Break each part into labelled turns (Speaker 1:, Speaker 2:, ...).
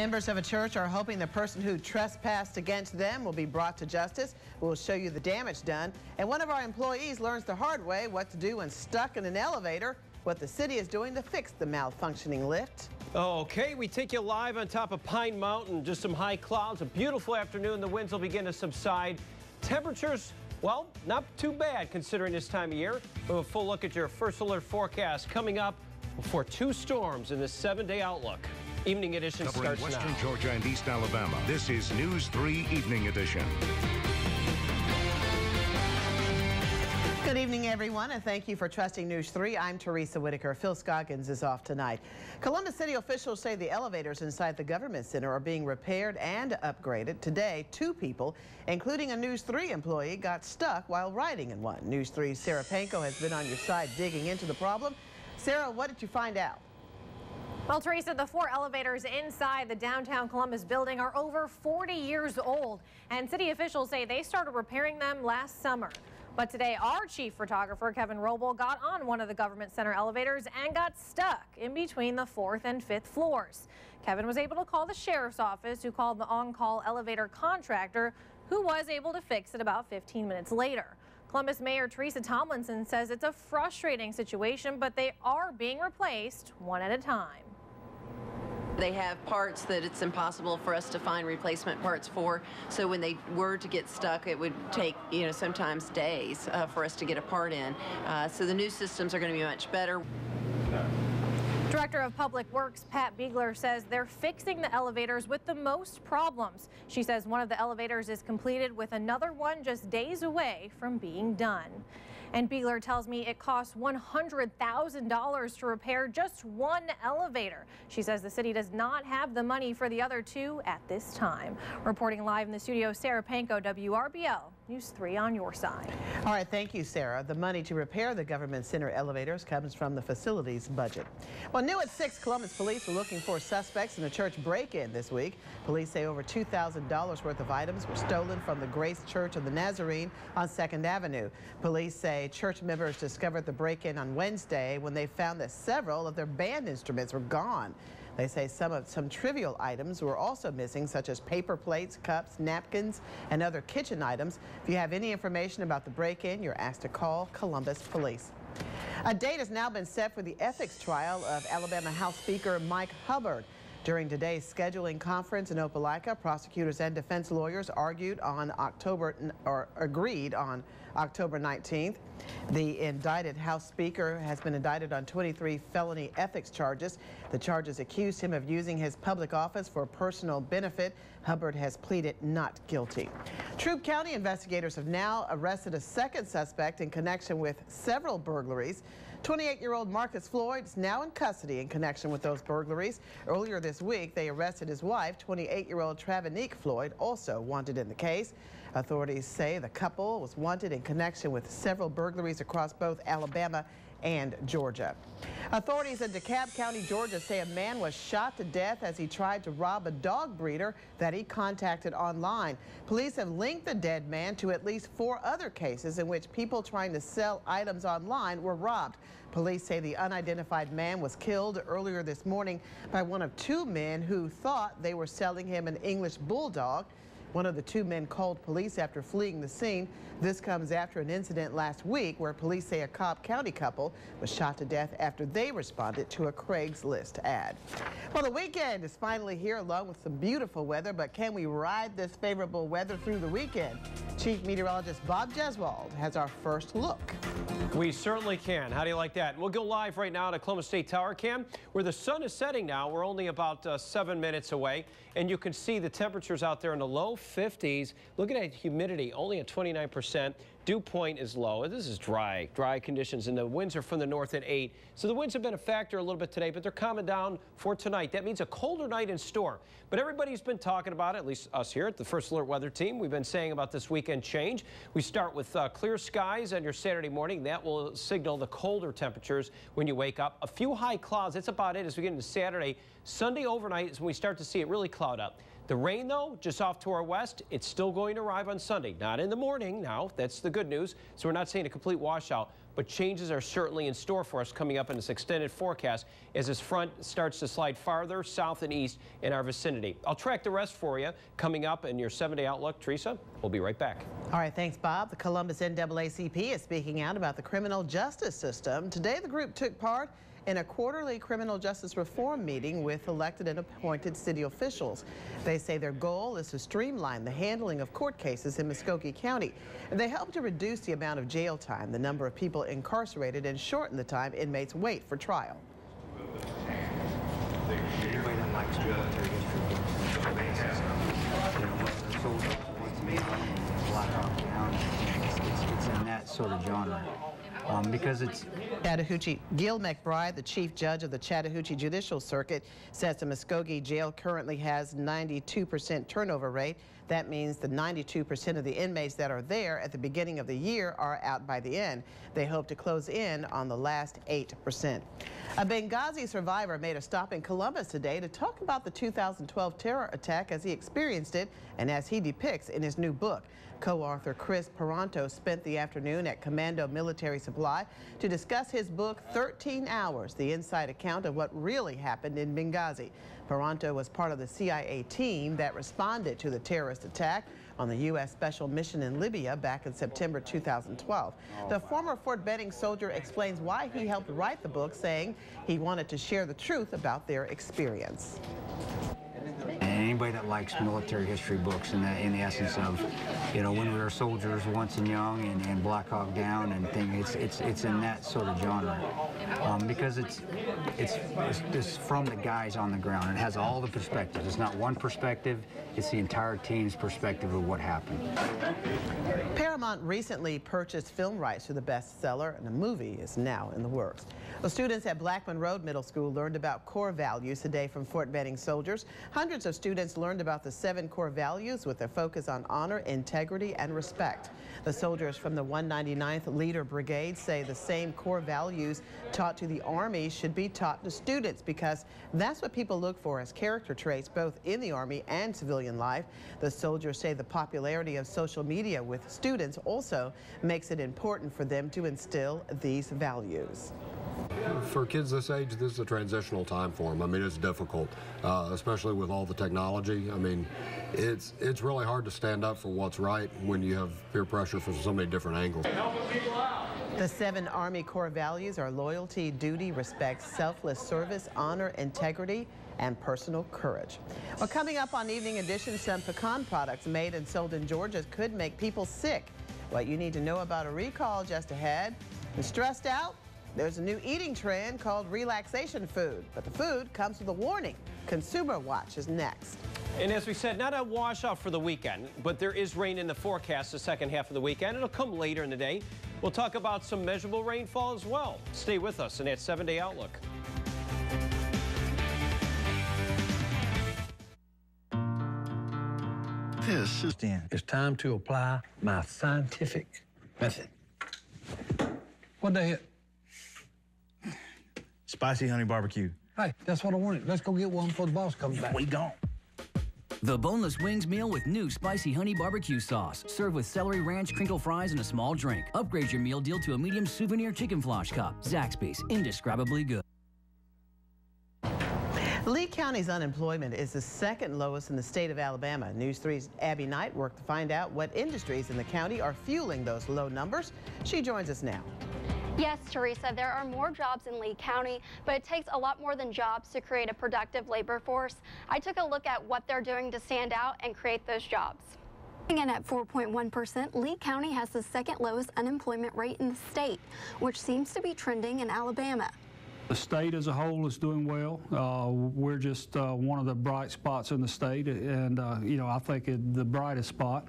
Speaker 1: Members of a church are hoping the person who trespassed against them will be brought to justice. We'll show you the damage done. And one of our employees learns the hard way what to do when stuck in an elevator, what the city is doing to fix the malfunctioning lift.
Speaker 2: Okay, we take you live on top of Pine Mountain. Just some high clouds, a beautiful afternoon. The winds will begin to subside. Temperatures, well, not too bad considering this time of year. We'll have a full look at your first alert forecast coming up before 2 storms in this 7-day outlook. Evening edition starts now.
Speaker 3: Western Georgia and East Alabama. This is News 3 Evening Edition.
Speaker 1: Good evening, everyone, and thank you for trusting News 3. I'm Teresa Whitaker. Phil Scoggins is off tonight. Columbus City officials say the elevators inside the government center are being repaired and upgraded. Today, 2 people, including a News 3 employee, got stuck while riding in one. News 3's Sarah Panko has been on your side digging into the problem. Sarah, what did you find out?
Speaker 4: Well, Teresa, the 4 elevators inside the downtown Columbus building are over 40 years old, and city officials say they started repairing them last summer. But today, our chief photographer, Kevin Roble, got on one of the government center elevators and got stuck in between the 4th and 5th floors. Kevin was able to call the sheriff's office, who called the on-call elevator contractor, who was able to fix it about 15 minutes later. Columbus Mayor Teresa Tomlinson says it's a frustrating situation, but they are being replaced one at a time.
Speaker 5: They have parts that it's impossible for us to find replacement parts for. So when they were to get stuck, it would take, sometimes days for us to get a part in. So the new systems are going to be much better.
Speaker 4: Director of Public Works Pat Beegler says they're fixing the elevators with the most problems. She says one of the elevators is completed with another one just days away from being done. And Beegler tells me it costs $100,000 to repair just one elevator. She says the city does not have the money for the other 2 at this time. Reporting live in the studio, Sarah Panko, WRBL News 3 on your side.
Speaker 1: All right, thank you, Sarah. The money to repair the government center elevators comes from the facilities budget. Well, new at 6, Columbus police are looking for suspects in a church break-in this week. Police say over $2,000 worth of items were stolen from the Grace Church of the Nazarene on 2nd Avenue. Police say church members discovered the break-in on Wednesday when they found that several of their band instruments were gone. They say some trivial items were also missing, such as paper plates, cups, napkins, and other kitchen items. If you have any information about the break-in, you're asked to call Columbus Police. A date has now been set for the ethics trial of Alabama House Speaker Mike Hubbard. During today's scheduling conference in Opelika, prosecutors and defense lawyers agreed on October 19th. The indicted House Speaker has been indicted on 23 felony ethics charges. The charges accused him of using his public office for personal benefit. Hubbard has pleaded not guilty. Troup County investigators have now arrested a second suspect in connection with several burglaries. 28-year-old Marcus Floyd is now in custody in connection with those burglaries. Earlier this week, they arrested his wife, 28-year-old Travanique Floyd, also wanted in the case. Authorities say the couple was wanted in connection with several burglaries across both Alabama and Georgia. Authorities in DeKalb County, Georgia say a man was shot to death as he tried to rob a dog breeder that he contacted online. Police have linked the dead man to at least 4 other cases in which people trying to sell items online were robbed. Police say the unidentified man was killed earlier this morning by one of 2 men who thought they were selling him an English bulldog. One of the 2 men called police after fleeing the scene. This comes after an incident last week where police say a Cobb County couple was shot to death after they responded to a Craigslist ad. Well, the weekend is finally here along with some beautiful weather, but can we ride this favorable weather through the weekend? Chief Meteorologist Bob Jeswald has our first look.
Speaker 2: We certainly can. How do you like that? We'll go live right now to Columbus State Tower Cam, where the sun is setting now. We're only about 7 minutes away, and you can see the temperatures out there in the low 50s. Look at that humidity, only at 29%. Dew point is low. This is dry conditions, and the winds are from the north at 8. So the winds have been a factor a little bit today, but they're calming down for tonight. That means a colder night in store. But everybody's been talking about it, at least us here at the First Alert Weather Team. We've been saying about this weekend change. We start with clear skies on your Saturday morning. That will signal the colder temperatures when you wake up. A few high clouds. That's about it as we get into Saturday. Sunday overnight is when we start to see it really cloud up. The rain, though, just off to our west, it's still going to arrive on Sunday. Not in the morning now. That's the good good news. So we're not seeing a complete washout, but changes are certainly in store for us coming up in this extended forecast as this front starts to slide farther south and east in our vicinity. I'll track the rest for you coming up in your 7-day outlook. Teresa, we'll be right back.
Speaker 1: All right, thanks, Bob. The Columbus NAACP is speaking out about the criminal justice system. Today, the group took part in a quarterly criminal justice reform meeting with elected and appointed city officials. They say their goal is to streamline the handling of court cases in Muskogee County. They hope to reduce the amount of jail time, the number of people incarcerated, and shorten the time inmates wait for trial.
Speaker 6: Anybody that likes military history it's in that sort of genre. Because it's
Speaker 1: Chattahoochee. Gil McBride, the chief judge of the Chattahoochee Judicial Circuit, says the Muskogee jail currently has 92% turnover rate. That means the 92% of the inmates that are there at the beginning of the year are out by the end. They hope to close in on the last 8%. A Benghazi survivor made a stop in Columbus today to talk about the 2012 terror attack as he experienced it and as he depicts in his new book. Co-author Chris Paranto spent the afternoon at Commando Military Supply to discuss his book, 13 Hours, the inside account of what really happened in Benghazi. Paranto was part of the CIA team that responded to the terrorist attack on the U.S. Special Mission in Libya back in September 2012. The former Fort Benning soldier explains why he helped write the book, saying he wanted to share the truth about their experience.
Speaker 6: And anybody that likes military history books in the essence of, you know, when we were soldiers once and young and Black Hawk Down and things, it's in that sort of genre. Because it's from the guys on the ground. It has all the perspectives. It's not one perspective, it's the entire team's perspective of what happened.
Speaker 1: Paramount recently purchased film rights to the bestseller, and a movie is now in the works. The students at Blackman Road Middle School learned about core values today from Fort Benning soldiers. Hundreds of students learned about the 7 core values with a focus on honor, integrity, and respect. The soldiers from the 199th Leader Brigade say the same core values taught to the Army should be taught to students because that's what people look for as character traits both in the Army and civilian life. The soldiers say the popularity of social media with students also makes it important for them to instill these values.
Speaker 7: For kids this age, this is a transitional time for them. I mean, it's difficult, especially with all the technology. I mean, it's really hard to stand up for what's right when you have peer pressure from so many different angles.
Speaker 1: The 7 Army core values are loyalty, duty, respect, selfless service, honor, integrity, and personal courage. Well, coming up on Evening Edition, some pecan products made and sold in Georgia could make people sick. What you need to know about a recall just ahead. And stressed out? There's a new eating trend called relaxation food, but the food comes with a warning. Consumer Watch is next.
Speaker 2: And as we said, not a washout for the weekend, but there is rain in the forecast the second half of the weekend. It'll come later in the day. We'll talk about some measurable rainfall as well. Stay with us in that 7-day outlook.
Speaker 8: This is it's time to apply my scientific method. What the hell?
Speaker 9: Spicy honey barbecue.
Speaker 8: Hey, that's what I wanted. Let's go get one before the boss comes back.
Speaker 9: We gone.
Speaker 10: The boneless wings meal with new spicy honey barbecue sauce. Served with celery ranch, crinkle fries, and a small drink. Upgrade your meal deal to a medium souvenir chicken floss cup. Zaxby's, indescribably good.
Speaker 1: Lee County's unemployment is the second lowest in the state of Alabama. News 3's Abby Knight worked to find out what industries in the county are fueling those low numbers. She joins us now.
Speaker 11: Yes, Teresa, there are more jobs in Lee County, but it takes a lot more than jobs to create a productive labor force. I took a look at what they're doing to stand out and create those jobs. And at 4.1%, Lee County has the second lowest unemployment rate in the state, which seems to be trending in Alabama.
Speaker 12: The state as a whole is doing well. We're just one of the bright spots in the state, and you know, I think the brightest spot.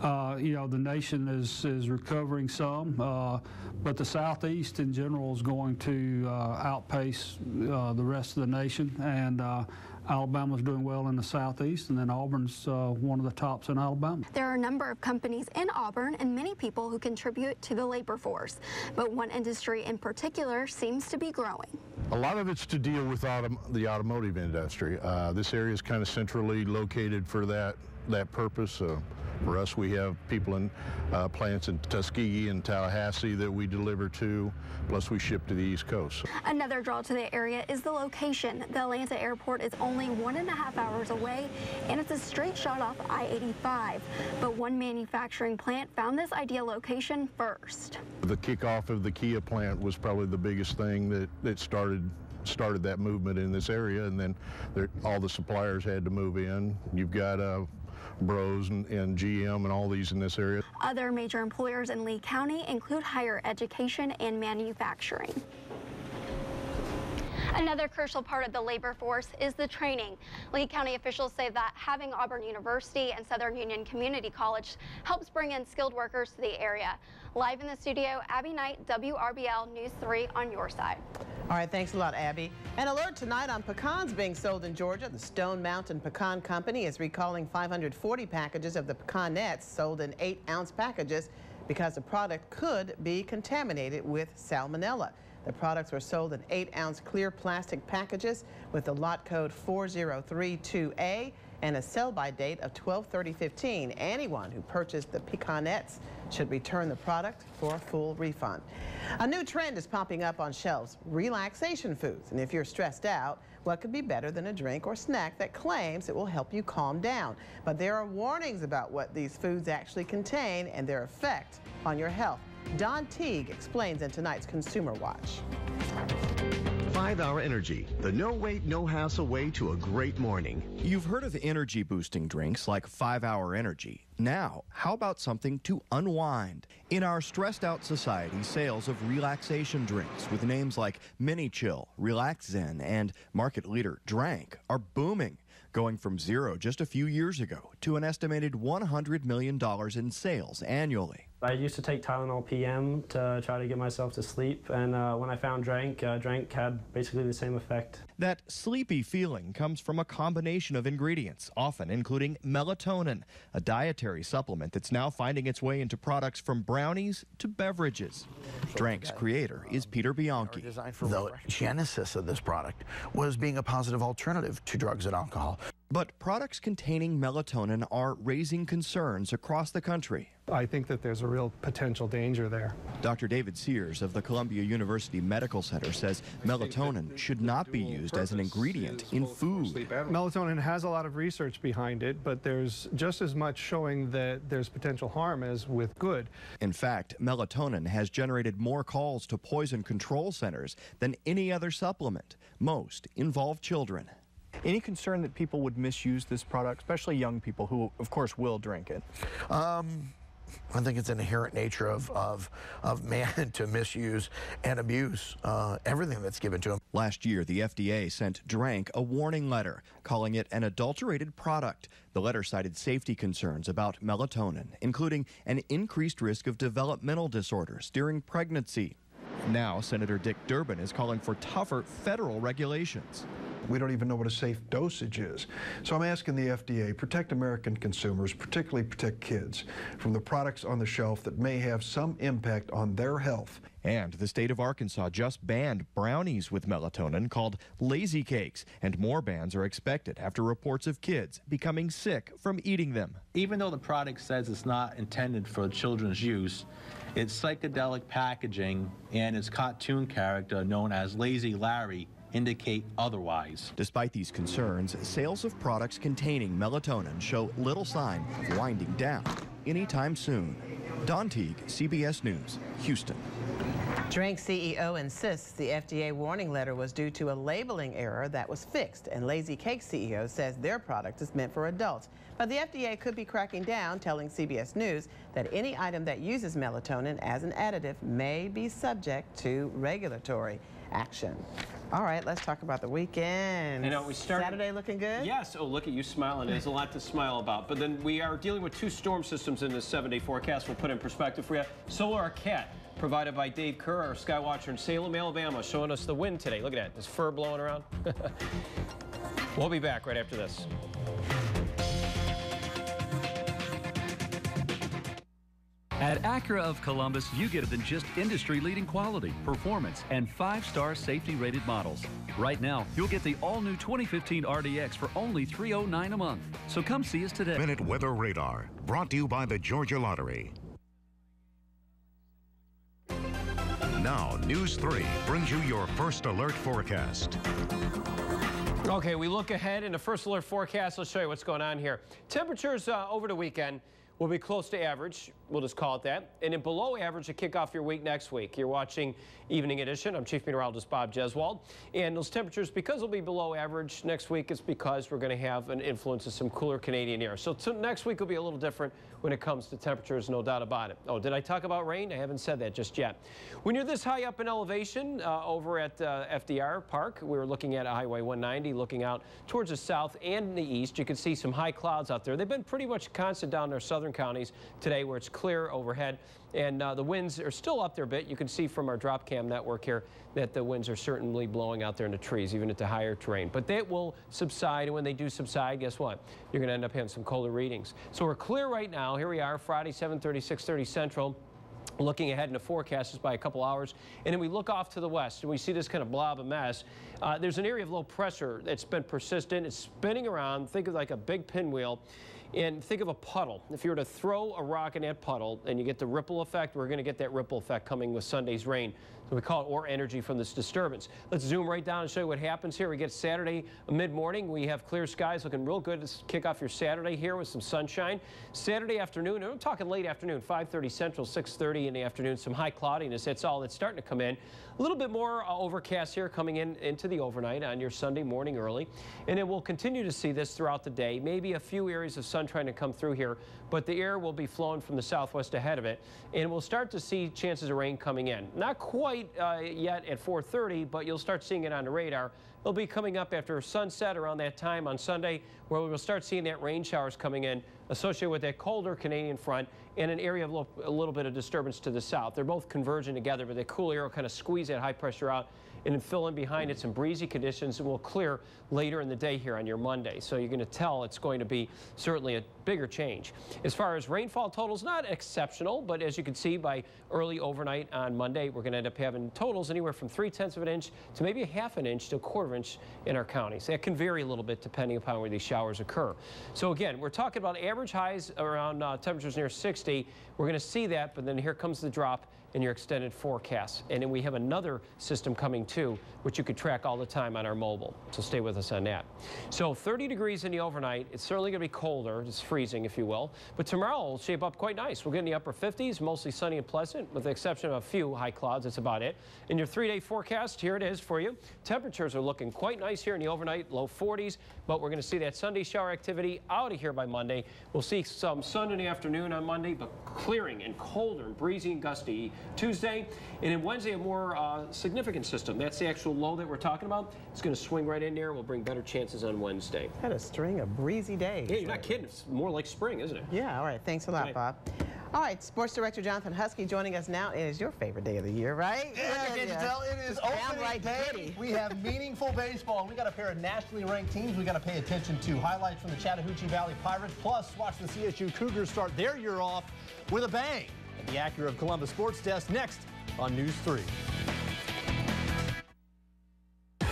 Speaker 12: You know, the nation is recovering some, but the Southeast in general is going to outpace the rest of the nation, and Alabama's doing well in the Southeast, and then Auburn's one of the tops in Alabama.
Speaker 11: There are a number of companies in Auburn and many people who contribute to the labor force, but one industry in particular seems to be growing.
Speaker 13: A lot of it's to deal with the automotive industry. This area is kind of centrally located for that purpose. For us, we have people in plants in Tuskegee and Tallahassee that we deliver to, plus we ship to the East Coast.
Speaker 11: Another draw to the area is the location. The Atlanta airport is only 1.5 hours away, and it's a straight shot off I-85. But one manufacturing plant found this ideal location first.
Speaker 13: The kickoff of the Kia plant was probably the biggest thing that started that movement in this area, and then all the suppliers had to move in. You've got Bros and GM and all these in this area.
Speaker 11: Other major employers in Lee County include higher education and manufacturing. Another crucial part of the labor force is the training. Lee County officials say that having Auburn University and Southern Union Community College helps bring in skilled workers to the area. Live in the studio, Abby Knight, WRBL News 3 on your side.
Speaker 1: All right, thanks a lot, Abby. An alert tonight on pecans being sold in Georgia. The Stone Mountain Pecan Company is recalling 540 packages of the pecan nets sold in 8-ounce packages because the product could be contaminated with salmonella. The products were sold in 8-ounce clear plastic packages with the lot code 4032A and a sell-by date of 12/30/15. Anyone who purchased the pecanettes should return the product for a full refund. A new trend is popping up on shelves: relaxation foods. And if you're stressed out, what could be better than a drink or snack that claims it will help you calm down? But there are warnings about what these foods actually contain and their effect on your health. Don Teague explains in tonight's Consumer Watch.
Speaker 9: 5-Hour Energy, the no-wait, no-hassle way to a great morning.
Speaker 14: You've heard of energy-boosting drinks like 5-Hour Energy. Now, how about something to unwind? In our stressed-out society, sales of relaxation drinks with names like Mini Chill, Relax Zen, and market leader Drank are booming, going from zero just a few years ago to an estimated $100 million in sales annually.
Speaker 15: I used to take Tylenol PM to try to get myself to sleep, and when I found Drank, Drank had basically the same effect.
Speaker 14: That sleepy feeling comes from a combination of ingredients, often including melatonin, a dietary supplement that's now finding its way into products from brownies to beverages. Drank's creator is Peter Bianchi.
Speaker 16: The genesis of this product was being a positive alternative to drugs and alcohol.
Speaker 14: But products containing melatonin are raising concerns across the country.
Speaker 17: I think that there's a real potential danger there.
Speaker 14: Dr. David Sears of the Columbia University Medical Center says melatonin should not be used as an ingredient in food.
Speaker 17: Melatonin has a lot of research behind it, but there's just as much showing that there's potential harm as with good.
Speaker 14: In fact, melatonin has generated more calls to poison control centers than any other supplement. Most involve children.
Speaker 18: Any concern that people would misuse this product, especially young people who, of course, will drink it?
Speaker 16: I think it's an inherent nature of man to misuse and abuse everything that's given to him.
Speaker 14: Last year, the FDA sent Drank a warning letter, calling it an adulterated product. The letter cited safety concerns about melatonin, including an increased risk of developmental disorders during pregnancy. Now, Senator Dick Durbin is calling for tougher federal regulations.
Speaker 19: We don't even know what a safe dosage is. So I'm asking the FDA, protect American consumers, particularly protect kids, from the products on the shelf that may have some impact on their health.
Speaker 14: And the state of Arkansas just banned brownies with melatonin called Lazy Cakes, and more bans are expected after reports of kids becoming sick from eating them.
Speaker 20: Even though the product says it's not intended for children's use, its psychedelic packaging and its cartoon character known as Lazy Larry indicate otherwise.
Speaker 14: Despite these concerns, sales of products containing melatonin show little sign of winding down anytime soon. Don Teague, CBS News, Houston.
Speaker 1: Drank CEO insists the FDA warning letter was due to a labeling error that was fixed, and Lazy Cake CEO says their product is meant for adults. But the FDA could be cracking down, telling CBS News that any item that uses melatonin as an additive may be subject to regulatory action. All right, let's talk about the weekend.
Speaker 2: You know, we started
Speaker 1: Saturday looking good?
Speaker 2: Yes. Oh, look at you smiling. There's a lot to smile about. But then we are dealing with 2 storm systems in this 7-day forecast. We'll put in perspective for you. Solar Arquette, provided by Dave Kerr, our Skywatcher in Salem, Alabama, showing us the wind today. Look at that. There's fur blowing around. We'll be back right after this.
Speaker 21: At Acura of Columbus, you get than just industry-leading quality, performance, and 5-star safety-rated models. Right now, you'll get the all-new 2015 RDX for only $309 a month. So come see us today.
Speaker 3: Minute Weather Radar, brought to you by the Georgia Lottery. Now, News 3 brings you your first alert forecast.
Speaker 2: Okay, we look ahead in the first alert forecast. Let's show you what's going on here. Temperatures over the weekend will be close to average. We'll just call it that. And then below average to kick off your week next week. You're watching Evening Edition. I'm Chief Meteorologist Bob Jeswald. And those temperatures, because they'll be below average next week, it's because we're going to have an influence of some cooler Canadian air. So next week will be a little different when it comes to temperatures, no doubt about it. Oh, did I talk about rain? I haven't said that just yet. When you're this high up in elevation over at FDR Park, we were looking at Highway 190, looking out towards the south and the east. You can see some high clouds out there. They've been pretty much constant down in our southern counties today where it's clear overhead. And the winds are still up there a bit. You can see from our drop cam network here that the winds are certainly blowing out there in the trees, even at the higher terrain. But they will subside, and when they do subside, guess what? You're going to end up having some colder readings. So we're clear right now. Here we are, Friday, 7:30, 6:30 Central. Looking ahead in the forecast is by a couple hours, and then we look off to the west and we see this kind of blob of mess. There's an area of low pressure that's been persistent. It's spinning around. Think of like a big pinwheel, and think of a puddle. If you were to throw a rock in that puddle and you get the ripple effect, we're going to get that ripple effect coming with Sunday's rain. So we call it or energy from this disturbance. Let's zoom right down and show you what happens here. We get Saturday mid-morning. We have clear skies looking real good to kick off your Saturday here with some sunshine. Saturday afternoon, and I'm talking late afternoon, 5:30 Central, 6:30 in the afternoon, some high cloudiness. That's all that's starting to come in. A little bit more overcast here coming into the overnight on your Sunday morning early. And then we'll continue to see this throughout the day. Maybe a few areas of sun trying to come through here, but the air will be flowing from the southwest ahead of it. And we'll start to see chances of rain coming in. Not quite yet at 4:30, but you'll start seeing it on the radar. It'll be coming up after sunset around that time on Sunday, where we will start seeing that rain showers coming in associated with that colder Canadian front and an area of a little bit of disturbance to the south. They're both converging together, but the cool air will kind of squeeze that high pressure out and then fill in behind it some breezy conditions, and will clear later in the day here on your Monday. So you're going to tell it's going to be certainly a bigger change. As far as rainfall totals, not exceptional, but as you can see by early overnight on Monday, we're going to end up having totals anywhere from 3/10 of an inch to maybe a ½ an inch to a ¼ inch in our counties. That can vary a little bit depending upon where these showers occur. So again, we're talking about average highs around temperatures near 60. We're going to see that, but then here comes the drop in your extended forecast. And then we have another system coming too, which you could track all the time on our mobile. So stay with us on that. So 30 degrees in the overnight. It's certainly going to be colder. It's freezing, if you will. But tomorrow will shape up quite nice. We'll get in the upper 50s, mostly sunny and pleasant, with the exception of a few high clouds. That's about it. In your 3-day forecast, here it is for you. Temperatures are looking quite nice here in the overnight, low 40s. But we're going to see that Sunday shower activity out of here by Monday. We'll see some sun in the afternoon on Monday, but clearing and colder and breezy and gusty Tuesday. And then Wednesday, a more significant system. That's the actual low that we're talking about. It's going to swing right in there. We'll bring better chances on Wednesday.
Speaker 1: Had a string of breezy days.
Speaker 2: Yeah, you're not kidding. It's more like spring, isn't it?
Speaker 1: Yeah, all right. Thanks a lot, Bob. All right, Sports Director Jonathan Husky joining us now. It is your favorite day of the year, right?
Speaker 22: Yeah, I can tell it is opening day. We have meaningful baseball. We got a pair of nationally ranked teams we got to pay attention to. Highlights from the Chattahoochee Valley Pirates. Plus, watch the CSU Cougars start their year off with a bang. At the Acura of Columbus Sports Desk next on News 3.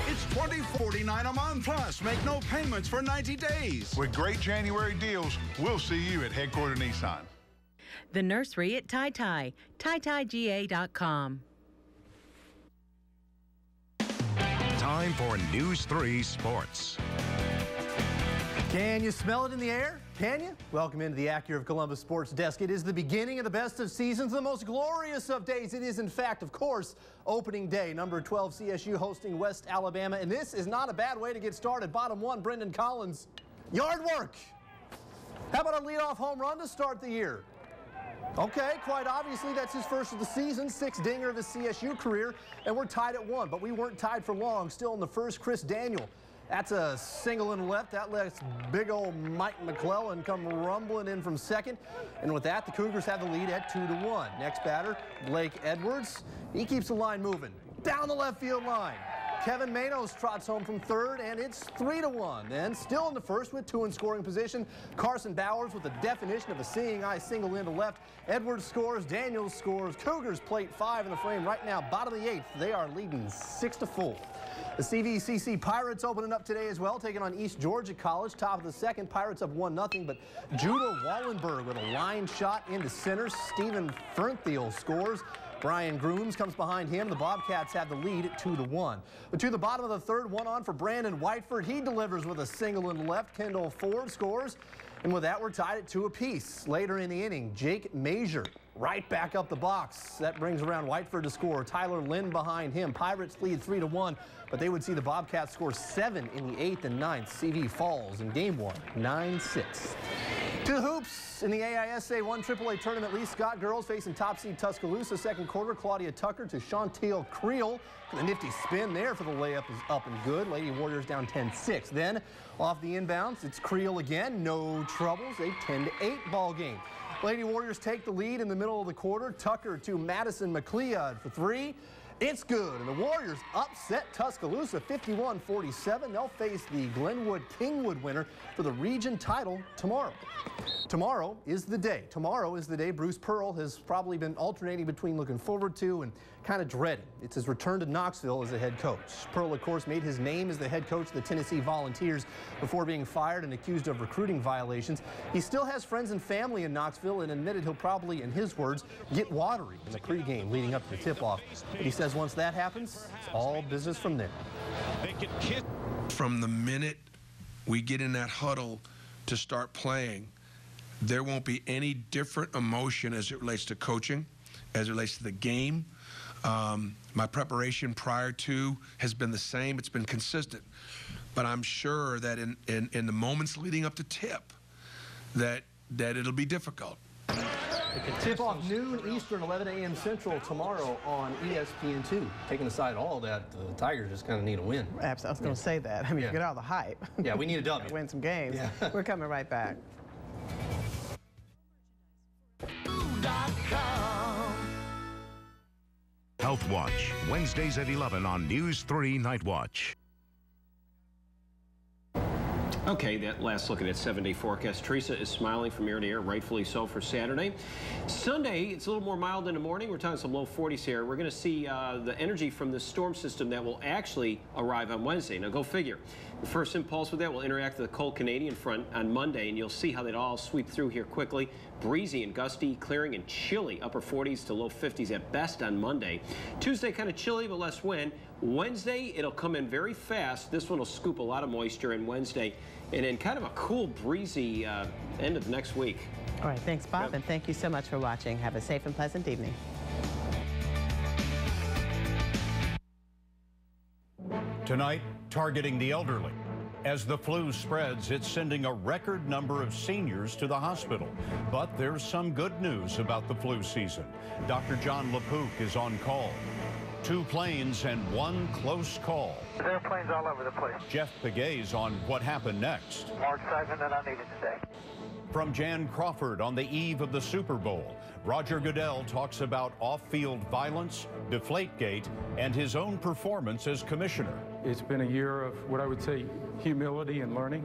Speaker 23: It's $20.49 a month. Plus, make no payments for 90 days.
Speaker 24: With great January deals, we'll see you at Headquarter Nissan.
Speaker 25: The Nursery at Tai Tai, TaiTaiGA.com.
Speaker 3: Time for News 3 Sports.
Speaker 22: Can you smell it in the air? Can you? Welcome into the Acura of Columbus Sports Desk. It is the beginning of the best of seasons, the most glorious of days. It is, in fact, of course, opening day. Number 12 CSU hosting West Alabama, and this is not a bad way to get started. Bottom one, Brendan Collins, yard work. How about a leadoff home run to start the year? Okay, quite obviously that's his first of the season, 6th dinger of his CSU career, and we're tied at 1, but we weren't tied for long. Still in the first, Chris Daniel. That's a single in left. That lets big old Mike McClellan come rumbling in from second. And with that, the Cougars have the lead at 2-1. Next batter, Blake Edwards. He keeps the line moving down the left field line. Kevin Manos trots home from third, and it's 3-1. Then, still in the first with 2 in scoring position, Carson Bowers with the definition of a seeing eye single into left. Edwards scores, Daniels scores. Cougars plate 5 in the frame right now, bottom of the 8th. They are leading 6-4. The CVCC Pirates opening up today as well, taking on East Georgia College. Top of the second, Pirates up 1-0, but Judah Wallenberg with a line shot into center. Stephen Fernthiel scores. Brian Grooms comes behind him. The Bobcats have the lead at 2-1. But to the bottom of the third, one on for Brandon Whiteford. He delivers with a single in the left. Kendall Ford scores. And with that, we're tied at 2 apiece. Later in the inning, Jake Major right back up the box. That brings around Whiteford to score. Tyler Lynn behind him. Pirates lead 3-1, but they would see the Bobcats score 7 in the 8th and 9th. CV falls in game 1, 9-6. To the hoops in the AISA 1 AAA tournament. Lee Scott girls facing top seed Tuscaloosa. Second quarter, Claudia Tucker to Chantel Creel. The nifty spin there for the layup is up and good. Lady Warriors down 10-6. Then off the inbounds, it's Creel again. No troubles. A 10-8 ball game. Lady Warriors take the lead in the middle of the quarter. Tucker to Madison McLeod for 3. It's good, and the Warriors upset Tuscaloosa 51-47. They'll face the Glenwood-Kingwood winner for the region title tomorrow. Tomorrow is the day. Tomorrow is the day Bruce Pearl has probably been alternating between looking forward to and kind of dreading. It's his return to Knoxville as a head coach. Pearl, of course, made his name as the head coach of the Tennessee Volunteers before being fired and accused of recruiting violations. He still has friends and family in Knoxville and admitted he'll probably, in his words, get watery in the pregame leading up to the tip-off. But he says once that happens, it's all business from there.
Speaker 4: From the minute we get in that huddle to start playing, there won't be any different emotion as it relates to coaching, as it relates to the game. My preparation prior to has been the same. It's been consistent. But I'm sure that in the moments leading up to tip, that it'll be difficult.
Speaker 22: It can tip off noon Eastern, 11 a.m. Central tomorrow on ESPN2. Taking aside all that, the Tigers just kind of need a win.
Speaker 1: Absolutely. I was going to say that. I mean, get out of the hype.
Speaker 22: Yeah, we need a W.
Speaker 1: Win some games. Yeah. We're coming right back.
Speaker 3: Health Watch, Wednesdays at 11 on News 3 Night Watch.
Speaker 2: Okay, that last look at that 7-day forecast. Teresa is smiling from ear to ear, rightfully so, for Saturday. Sunday, it's a little more mild in the morning. We're talking some low 40s here. We're going to see the energy from the storm system that will actually arrive on Wednesday. Now, go figure. The first impulse with that will interact with the cold Canadian front on Monday, and you'll see how that all sweep through here quickly. Breezy and gusty, clearing and chilly, upper 40s to low 50s at best on Monday. Tuesday, kind of chilly, but less wind. Wednesday, it'll come in very fast. This one will scoop a lot of moisture in Wednesday. And then kind of a cool, breezy end of next week.
Speaker 1: All right, thanks, Bob, and thank you so much for watching. Have a safe and pleasant evening.
Speaker 5: Tonight, targeting the elderly. As the flu spreads, it's sending a record number of seniors to the hospital. But there's some good news about the flu season. Dr. John LaPook is on call. 2 planes and 1 close call.
Speaker 6: There's airplanes all over the place.
Speaker 5: Jeff Pagay's on what happened next.
Speaker 6: More excitement than I needed today.
Speaker 5: From Jan Crawford on the eve of the Super Bowl, Roger Goodell talks about off-field violence, Deflategate, and his own performance as commissioner.
Speaker 7: It's been a year of what I would say humility and learning.